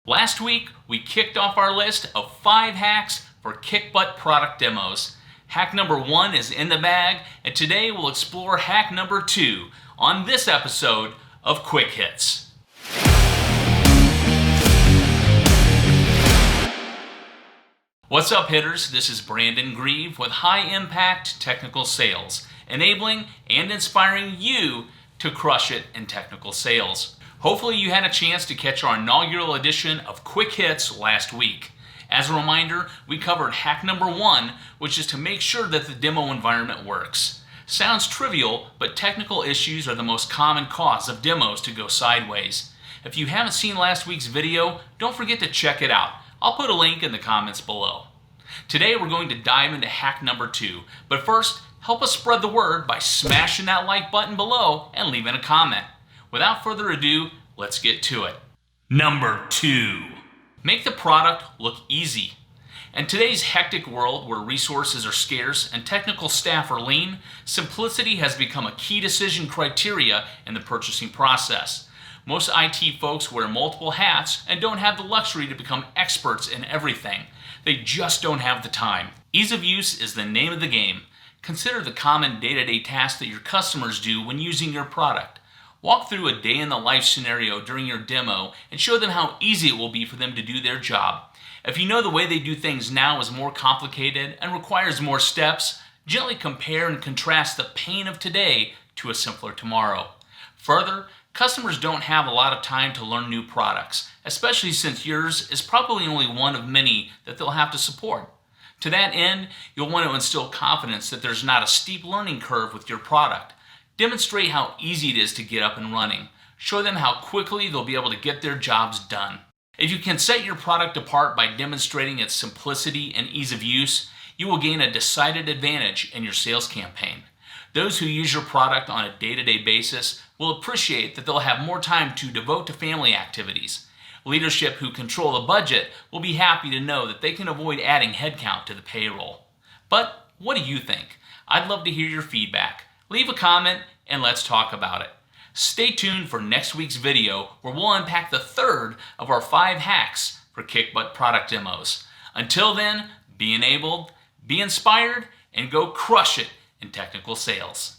Last week, we kicked off our list of 5 hacks for kick-butt product demos. Hack number 1 is in the bag, and today we'll explore hack number 2 on this episode of Quick Hits. What's up, hitters? This is Brandon Grieve with High Impact Technical Sales, enabling and inspiring you to crush it in technical sales. Hopefully you had a chance to catch our inaugural edition of Quick Hits last week. As a reminder, we covered hack number 1, which is to make sure that the demo environment works. Sounds trivial, but technical issues are the most common cause of demos to go sideways. If you haven't seen last week's video, don't forget to check it out. I'll put a link in the comments below. Today we're going to dive into hack number 2, but first, help us spread the word by smashing that like button below and leaving a comment. Without further ado, let's get to it. Number 2. Make the product look easy. In today's hectic world where resources are scarce and technical staff are lean, simplicity has become a key decision criteria in the purchasing process. Most IT folks wear multiple hats and don't have the luxury to become experts in everything. They just don't have the time. Ease of use is the name of the game. Consider the common day-to-day tasks that your customers do when using your product. Walk through a day-in-the-life scenario during your demo and show them how easy it will be for them to do their job. If you know the way they do things now is more complicated and requires more steps, gently compare and contrast the pain of today to a simpler tomorrow. Further, customers don't have a lot of time to learn new products, especially since yours is probably only one of many that they'll have to support. To that end, you'll want to instill confidence that there's not a steep learning curve with your product. Demonstrate how easy it is to get up and running. Show them how quickly they'll be able to get their jobs done. If you can set your product apart by demonstrating its simplicity and ease of use, you will gain a decided advantage in your sales campaign. Those who use your product on a day-to-day basis will appreciate that they'll have more time to devote to family activities. Leadership who control the budget will be happy to know that they can avoid adding headcount to the payroll. But what do you think? I'd love to hear your feedback. Leave a comment and let's talk about it. Stay tuned for next week's video where we'll unpack the third of our 5 hacks for kick-butt product demos. Until then, be enabled, be inspired, and go crush it in technical sales.